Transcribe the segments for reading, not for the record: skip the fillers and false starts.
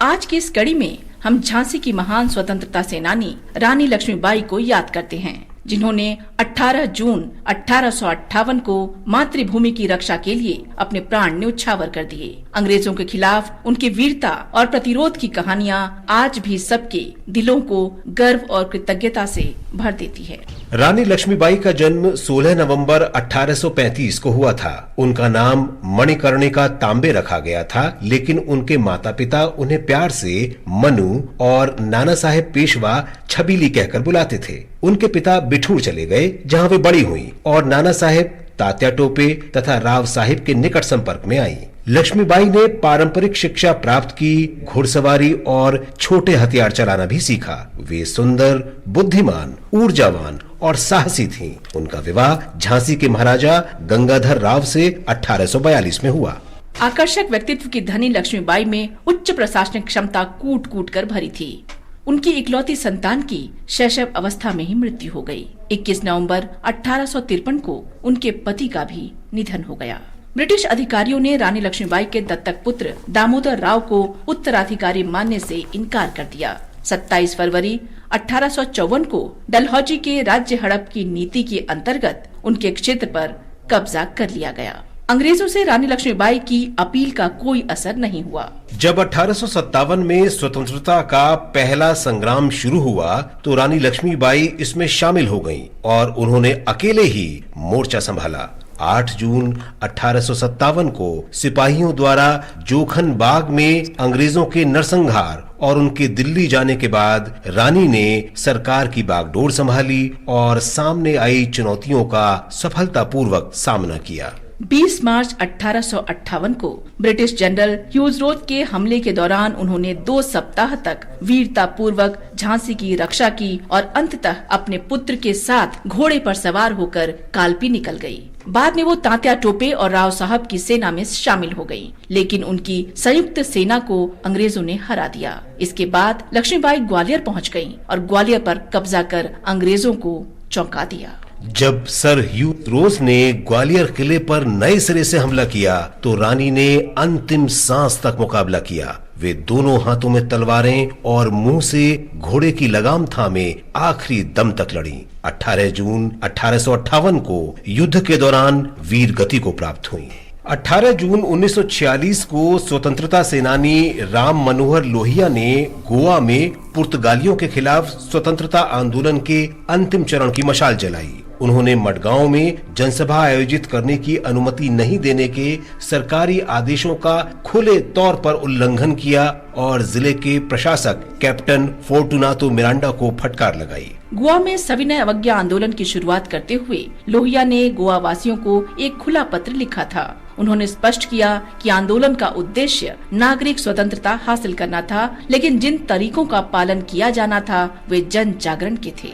आज की इस कड़ी में हम झांसी की महान स्वतंत्रता सेनानी रानी लक्ष्मीबाई को याद करते हैं, जिन्होंने 18 जून 1858 को मातृभूमि की रक्षा के लिए अपने प्राण न्यौछावर कर दिए। अंग्रेजों के खिलाफ उनकी वीरता और प्रतिरोध की कहानियां आज भी सबके दिलों को गर्व और कृतज्ञता से भर देती है। रानी लक्ष्मीबाई का जन्म 16 नवंबर 1835 को हुआ था। उनका नाम मणिकर्णिका तांबे रखा गया था, लेकिन उनके माता पिता उन्हें प्यार से मनु और नाना साहेब पेशवा छबीली कहकर बुलाते थे। उनके पिता बिठूर चले गए, जहां वे बड़ी हुई, और नाना साहेब तात्या टोपे तथा राव साहिब के निकट संपर्क में आई। लक्ष्मीबाई ने पारंपरिक शिक्षा प्राप्त की, घुड़सवारी और छोटे हथियार चलाना भी सीखा। वे सुंदर, बुद्धिमान, ऊर्जावान और साहसी थीं। उनका विवाह झांसी के महाराजा गंगाधर राव से 1842 में हुआ। आकर्षक व्यक्तित्व की धनी लक्ष्मीबाई में उच्च प्रशासनिक क्षमता कूट कूट कर भरी थी। उनकी इकलौती संतान की शैशव अवस्था में ही मृत्यु हो गई। 21 नवंबर 1853 को उनके पति का भी निधन हो गया। ब्रिटिश अधिकारियों ने रानी लक्ष्मीबाई के दत्तक पुत्र दामोदर राव को उत्तराधिकारी मानने से इनकार कर दिया। 27 फरवरी 1854 को डलहौजी के राज्य हड़प की नीति के अंतर्गत उनके क्षेत्र पर कब्जा कर लिया गया। अंग्रेजों से रानी लक्ष्मीबाई की अपील का कोई असर नहीं हुआ। जब 1857 में स्वतंत्रता का पहला संग्राम शुरू हुआ, तो रानी लक्ष्मीबाई इसमें शामिल हो गईं और उन्होंने अकेले ही मोर्चा संभाला। 8 जून 1857 को सिपाहियों द्वारा जोखन बाग में अंग्रेजों के नरसंहार और उनके दिल्ली जाने के बाद रानी ने सरकार की बागडोर संभाली और सामने आई चुनौतियों का सफलतापूर्वक सामना किया। 20 मार्च 1858 को ब्रिटिश जनरल ह्यूज रोज के हमले के दौरान उन्होंने 2 सप्ताह तक वीरता पूर्वक झांसी की रक्षा की और अंततः अपने पुत्र के साथ घोड़े पर सवार होकर कालपी निकल गई। बाद में वो तात्या टोपे और राव साहब की सेना में शामिल हो गई, लेकिन उनकी संयुक्त सेना को अंग्रेजों ने हरा दिया। इसके बाद लक्ष्मीबाई ग्वालियर पहुंच गईं और ग्वालियर पर कब्जा कर अंग्रेजों को चौंका दिया। जब सर ह्यूज रोज ने ग्वालियर किले पर नए सिरे से हमला किया, तो रानी ने अंतिम सांस तक मुकाबला किया। वे दोनों हाथों में तलवारें और मुंह से घोड़े की लगाम थामे आखिरी दम तक लड़ी। 18 जून 1858 को युद्ध के दौरान वीर गति को प्राप्त हुई। 18 जून 1946 को स्वतंत्रता सेनानी राम मनोहर लोहिया ने गोवा में पुर्तगालियों के खिलाफ स्वतंत्रता आंदोलन के अंतिम चरण की मशाल जलाई। उन्होंने मडगांव में जनसभा आयोजित करने की अनुमति नहीं देने के सरकारी आदेशों का खुले तौर पर उल्लंघन किया और जिले के प्रशासक कैप्टन फोर्टुनातो मिरांडा को फटकार लगाई। गोवा में सविनय अवज्ञा आंदोलन की शुरुआत करते हुए लोहिया ने गोवा वासियों को एक खुला पत्र लिखा था। उन्होंने स्पष्ट किया कि आंदोलन का उद्देश्य नागरिक स्वतंत्रता हासिल करना था, लेकिन जिन तरीकों का पालन किया जाना था वे जन जागरण के थे।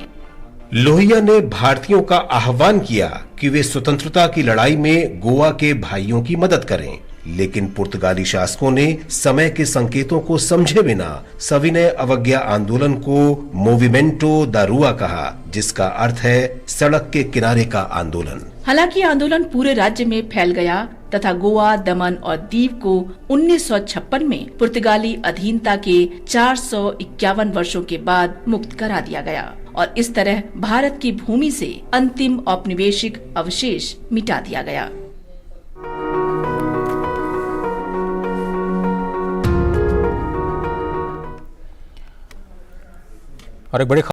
लोहिया ने भारतीयों का आह्वान किया कि वे स्वतंत्रता की लड़ाई में गोवा के भाइयों की मदद करें, लेकिन पुर्तगाली शासकों ने समय के संकेतों को समझे बिना सविनय अवज्ञा आंदोलन को मोविमेंटो दा रुआ कहा, जिसका अर्थ है सड़क के किनारे का आंदोलन। हालांकि आंदोलन पूरे राज्य में फैल गया तथा गोवा, दमन और दीव को 1956 में पुर्तगाली अधीनता के 451 वर्षों के बाद मुक्त करा दिया गया और इस तरह भारत की भूमि से अंतिम औपनिवेशिक अवशेष मिटा दिया गया। और एक बड़ी